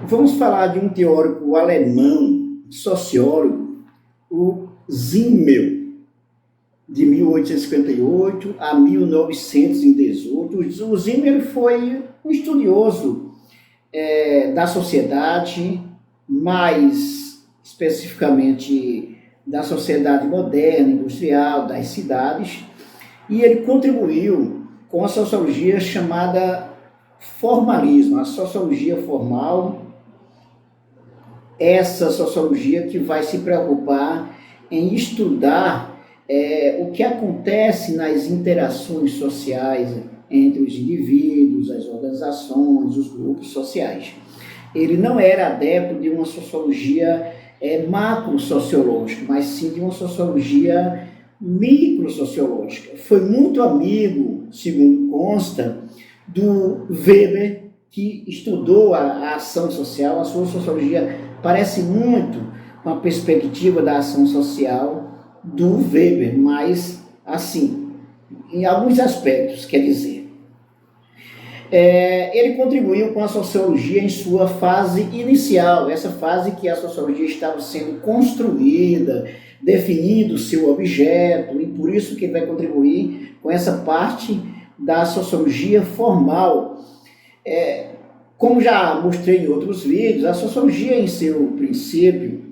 Vamos falar de um teórico alemão, sociólogo, o Simmel, de 1858 a 1918. O Simmel foi um estudioso da sociedade, mais especificamente da sociedade moderna, industrial, das cidades, e ele contribuiu com a sociologia chamada formalismo, a sociologia formal, essa sociologia que vai se preocupar em estudar o que acontece nas interações sociais entre os indivíduos, as organizações, os grupos sociais. Ele não era adepto de uma sociologia macro-sociológica, mas sim de uma sociologia micro-sociológica. Foi muito amigo, segundo consta, do Weber, que estudou a ação social. A sua sociologia parece muito com a perspectiva da ação social do Weber, mas assim, em alguns aspectos, quer dizer. Ele contribuiu com a sociologia em sua fase inicial, essa fase que a sociologia estava sendo construída, definindo o seu objeto, e por isso que ele vai contribuir com essa parte da sociologia formal. Como já mostrei em outros vídeos, a sociologia em seu princípio,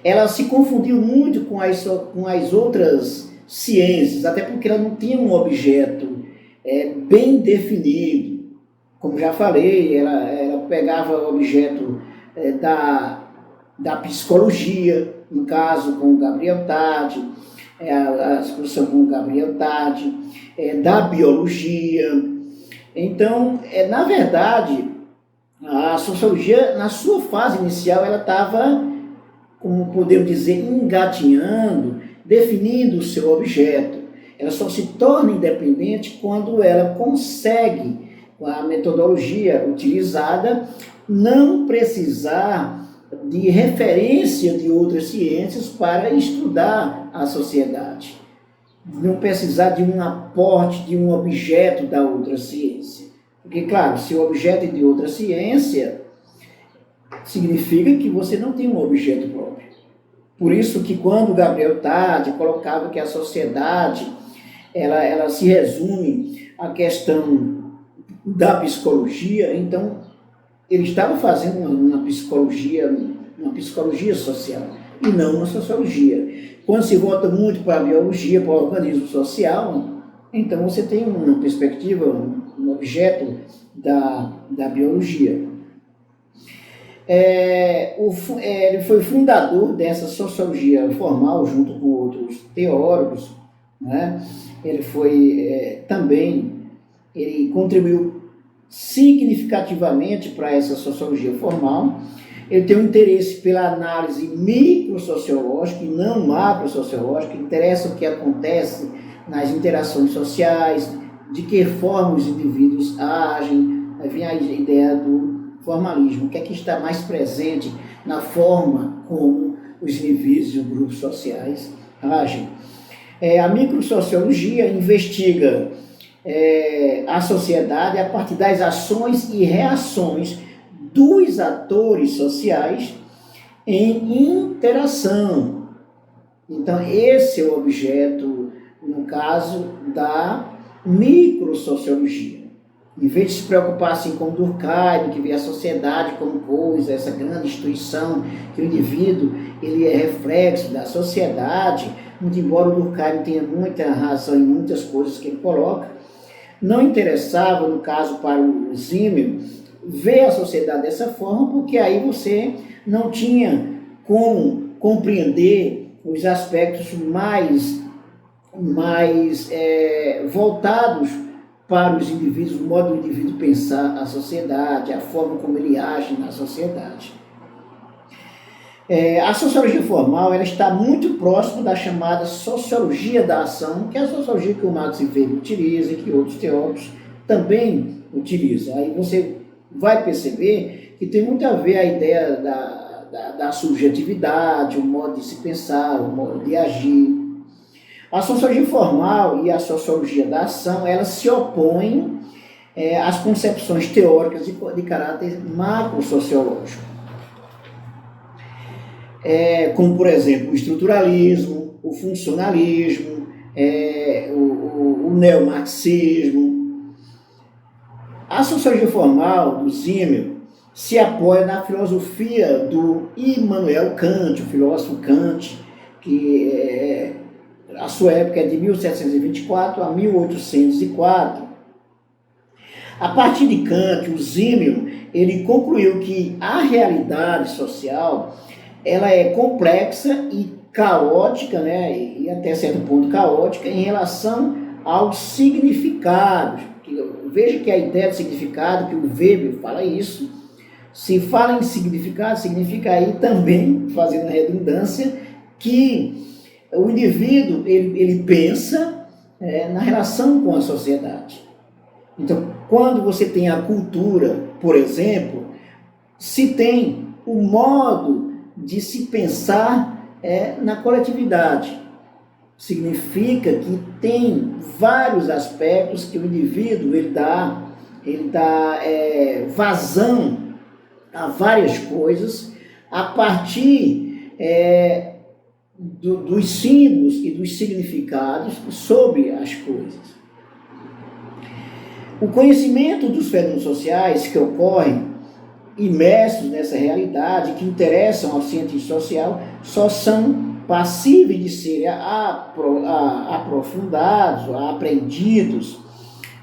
ela se confundiu muito com as outras ciências, até porque ela não tinha um objeto bem definido. Como já falei, ela pegava o objeto da psicologia, no caso com o Gabriel Tarde, a discussão com o Gabriel Tarde, da biologia. Então, na verdade, a sociologia, na sua fase inicial, ela estava, como podemos dizer, engatinhando, definindo o seu objeto. Ela só se torna independente quando ela consegue, com a metodologia utilizada, não precisar de referência de outras ciências para estudar a sociedade. Não precisar de um aporte de um objeto da outra ciência. Porque, claro, se o objeto é de outra ciência, significa que você não tem um objeto próprio. Por isso que quando Gabriel Tarde colocava que a sociedade ela se resume à questão da psicologia, então ele estava fazendo uma psicologia social e não uma sociologia. Quando se volta muito para a biologia, para o organismo social, então você tem uma perspectiva, um objeto da biologia. Ele foi fundador dessa sociologia formal, junto com outros teóricos, né? Ele foi ele contribuiu significativamente para essa sociologia formal. Ele tem um interesse pela análise microsociológica e não macrosociológica. Interessa o que acontece nas interações sociais, de que forma os indivíduos agem. Aí vem a ideia do formalismo, o que é que está mais presente na forma como os indivíduos e os grupos sociais agem. A microsociologia investiga a sociedade a partir das ações e reações dos atores sociais em interação. Então, esse é o objeto, no caso, da microsociologia. Em vez de se preocupar assim com Durkheim, que vê a sociedade como coisa, essa grande instituição, que o indivíduo ele é reflexo da sociedade, muito embora o Durkheim tenha muita razão em muitas coisas que ele coloca, não interessava, no caso para o Simmel, ver a sociedade dessa forma, porque aí você não tinha como compreender os aspectos mais voltados para os indivíduos, o modo do indivíduo pensar a sociedade, a forma como ele age na sociedade. A sociologia formal ela está muito próxima da chamada sociologia da ação, que é a sociologia que o Max Weber utiliza e que outros teóricos também utilizam. Aí você vai perceber que tem muito a ver a ideia da subjetividade, o modo de se pensar, o modo de agir. A sociologia formal e a sociologia da ação, elas se opõem as concepções teóricas de caráter macro-sociológico, como, por exemplo, o estruturalismo, o funcionalismo, o neomarxismo. A sociologia formal do Simmel se apoia na filosofia do Immanuel Kant, o filósofo Kant, que a sua época é de 1724 a 1804. A partir de Kant, o Simmel, ele concluiu que a realidade social ela é complexa e caótica, né, e até certo ponto caótica, em relação aos significados. Veja que a ideia de significado, que o Weber fala isso, se fala em significado, significa aí também, fazendo a redundância, que o indivíduo ele pensa na relação com a sociedade. Então, quando você tem a cultura, por exemplo, se tem o modo de se pensar na coletividade. Significa que tem vários aspectos que o indivíduo ele dá vazão a várias coisas a partir dos símbolos e dos significados sobre as coisas. O conhecimento dos fenômenos sociais que ocorrem imersos nessa realidade, que interessam ao cientista social, só são passíveis de serem aprofundados, aprendidos,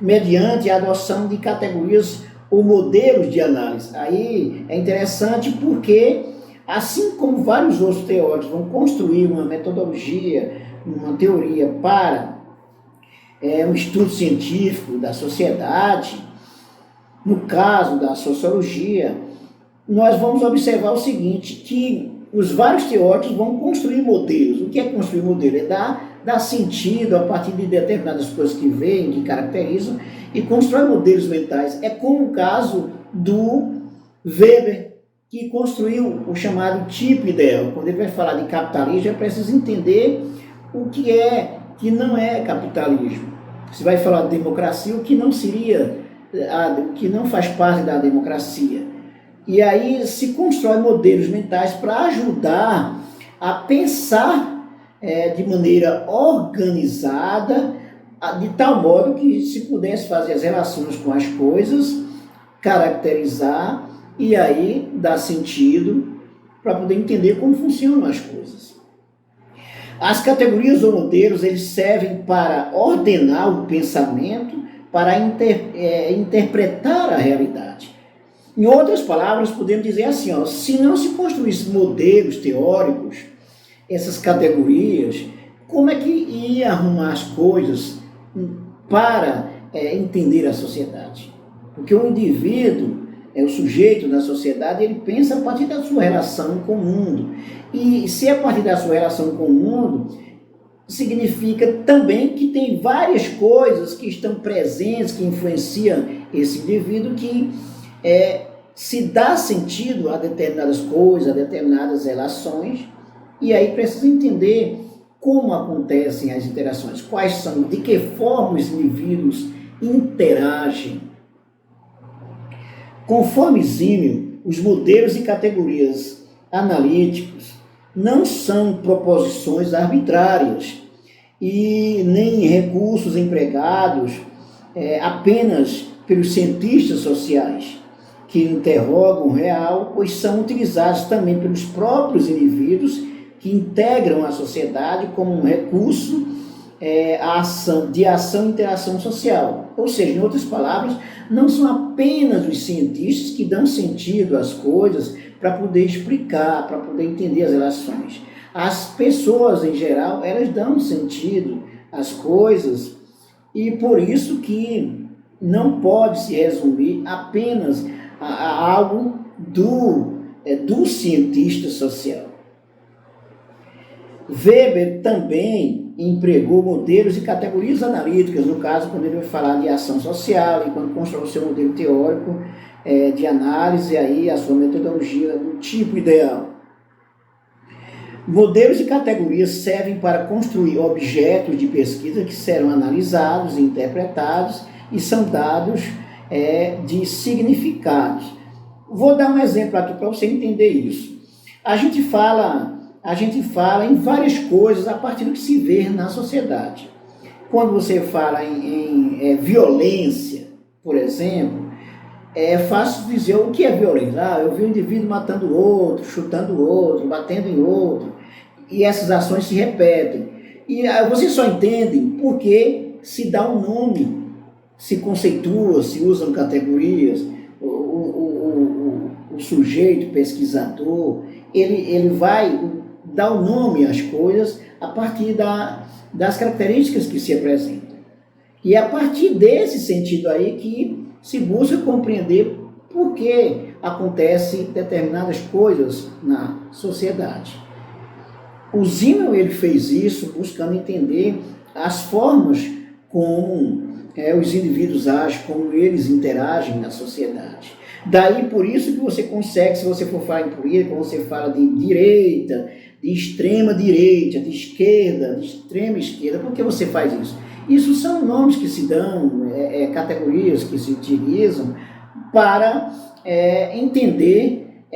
mediante a adoção de categorias ou modelos de análise. Aí é interessante porque, assim como vários outros teóricos vão construir uma metodologia, uma teoria para um estudo científico da sociedade, no caso da sociologia, nós vamos observar o seguinte, que os vários teóricos vão construir modelos. O que é construir modelo? É dar sentido a partir de determinadas coisas que veem, que caracterizam, e constrói modelos mentais. É como o caso do Weber, que construiu o chamado tipo ideal. Quando ele vai falar de capitalismo, é preciso entender o que não é capitalismo. Se vai falar de democracia, o que não seria, o que não faz parte da democracia. E aí se constrói modelos mentais para ajudar a pensar de maneira organizada, de tal modo que se pudesse fazer as relações com as coisas, caracterizar e aí dar sentido para poder entender como funcionam as coisas. As categorias ou modelos eles servem para ordenar o pensamento, para interpretar a realidade. Em outras palavras, podemos dizer assim, se não se construísse modelos teóricos, essas categorias, como é que ia arrumar as coisas para entender a sociedade? Porque o indivíduo, o sujeito da sociedade, ele pensa a partir da sua relação com o mundo. E se é a partir da sua relação com o mundo, significa também que tem várias coisas que estão presentes, que influenciam esse indivíduo, que se dá sentido a determinadas coisas, a determinadas relações, e aí precisa entender como acontecem as interações, quais são, de que forma os indivíduos interagem. Conforme Simmel, os modelos e categorias analíticos não são proposições arbitrárias e nem recursos empregados apenas pelos cientistas sociais, que interrogam o real, pois são utilizados também pelos próprios indivíduos que integram a sociedade como um recurso de ação e interação social. Ou seja, em outras palavras, não são apenas os cientistas que dão sentido às coisas para poder explicar, para poder entender as relações. As pessoas, em geral, elas dão sentido às coisas e por isso que não pode se resumir apenas a algo do cientista social. Weber também empregou modelos e categorias analíticas, no caso, quando ele vai falar de ação social e quando constrói o seu modelo teórico de análise, aí a sua metodologia do tipo ideal. Modelos e categorias servem para construir objetos de pesquisa que serão analisados e interpretados e são dados de significados. Vou dar um exemplo aqui para você entender isso. A gente fala em várias coisas a partir do que se vê na sociedade. Quando você fala em violência, por exemplo, é fácil dizer o que é violência. Eu vi um indivíduo matando o outro, chutando o outro, batendo em outro, e essas ações se repetem. E vocês só entendem porque se dá um nome, se conceitua, se usam categorias. O sujeito pesquisador, ele vai dar o nome às coisas a partir das características que se apresentam. E é a partir desse sentido aí que se busca compreender por que acontecem determinadas coisas na sociedade. O Zimmel, ele fez isso buscando entender as formas como os indivíduos agem, como eles interagem na sociedade. Daí, por isso que você consegue, se você for falar em política, quando você fala de direita, de extrema direita, de esquerda, de extrema esquerda, por que você faz isso? Isso são nomes que se dão, categorias que se utilizam para entender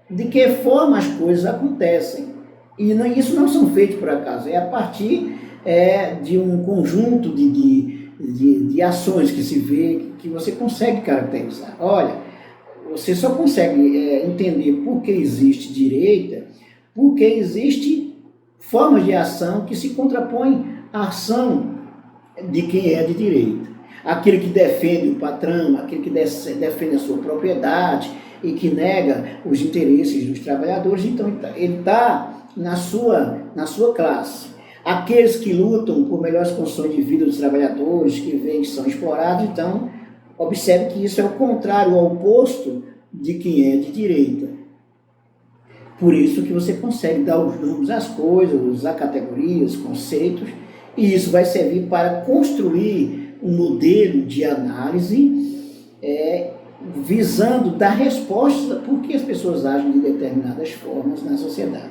de que forma as coisas acontecem. E isso não são feitos por acaso, é a partir de um conjunto de ações que se vê, que você consegue caracterizar. Olha, você só consegue entender por que existe direita, porque existe formas de ação que se contrapõem à ação de quem é de direita. Aquele que defende o patrão, aquele que defende a sua propriedade e que nega os interesses dos trabalhadores, então ele está na sua classe. Aqueles que lutam por melhores condições de vida dos trabalhadores, que veem que são explorados, então observe que isso é o contrário, ao oposto de quem é de direita. Por isso que você consegue dar os nomes às coisas, usar categorias, conceitos, e isso vai servir para construir um modelo de análise visando dar resposta por que as pessoas agem de determinadas formas na sociedade.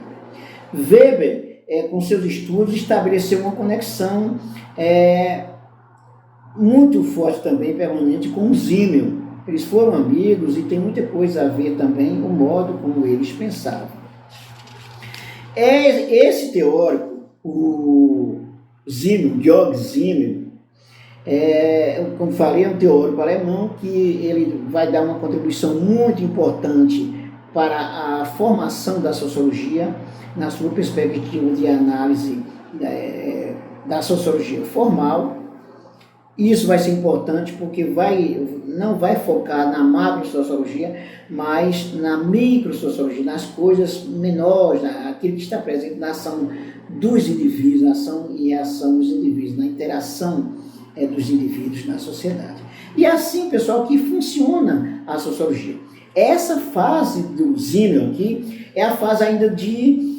Weber, com seus estudos, estabeleceu uma conexão muito forte também, permanente, com o Zimmel. Eles foram amigos e tem muita coisa a ver também o modo como eles pensavam. Esse teórico, o Zimmel, Georg Simmel, como falei, é um teórico alemão que ele vai dar uma contribuição muito importante para a formação da sociologia na sua perspectiva de análise da sociologia formal. Isso vai ser importante porque não vai focar na macro-sociologia, mas na micro-sociologia, nas coisas menores, aquilo que está presente na ação dos indivíduos, na ação e ação dos indivíduos, na interação dos indivíduos na sociedade. E assim, pessoal, que funciona a sociologia. Essa fase do Zimmel aqui é a fase ainda de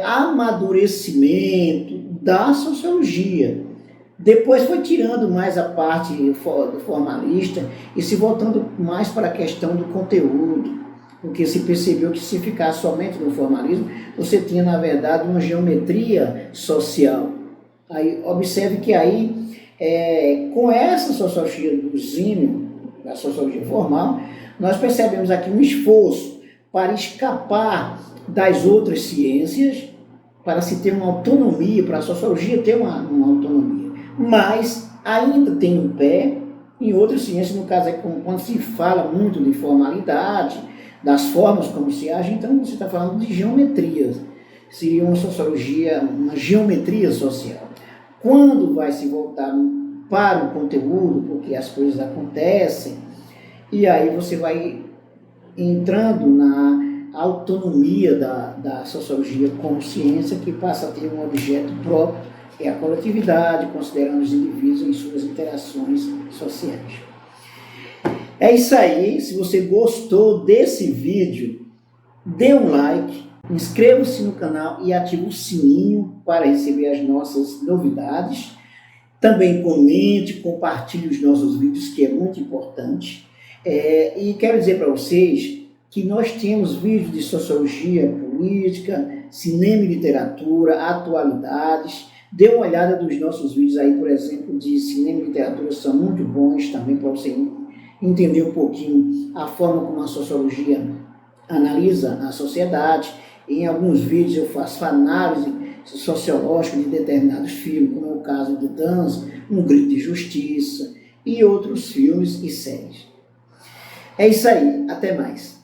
amadurecimento da sociologia. Depois foi tirando mais a parte formalista e se voltando mais para a questão do conteúdo, porque se percebeu que se ficasse somente no formalismo, você tinha, na verdade, uma geometria social. Aí, observe que aí, com essa sociologia do Zimmel, da sociologia formal, nós percebemos aqui um esforço para escapar das outras ciências, para se ter uma autonomia, para a sociologia ter uma autonomia. Mas ainda tem um pé em outras ciências, no caso quando se fala muito de formalidade, das formas como se age, então você está falando de geometrias, seria uma sociologia, uma geometria social. Quando vai se voltar para o conteúdo, porque as coisas acontecem, e aí você vai entrando na autonomia da sociologia como ciência, que passa a ter um objeto próprio, é a coletividade, considerando os indivíduos em suas interações sociais. É isso aí. Se você gostou desse vídeo, dê um like, inscreva-se no canal e ative o sininho para receber as nossas novidades. Também comente, compartilhe os nossos vídeos, que é muito importante. E quero dizer para vocês que nós temos vídeos de sociologia política, cinema e literatura, atualidades. Dê uma olhada nos nossos vídeos aí, por exemplo, de cinema e literatura, são muito bons também para você entender um pouquinho a forma como a sociologia analisa a sociedade. Em alguns vídeos eu faço análise sociológica de determinados filmes, como é o caso de Dança, Um Grito de Justiça e outros filmes e séries. É isso aí, até mais.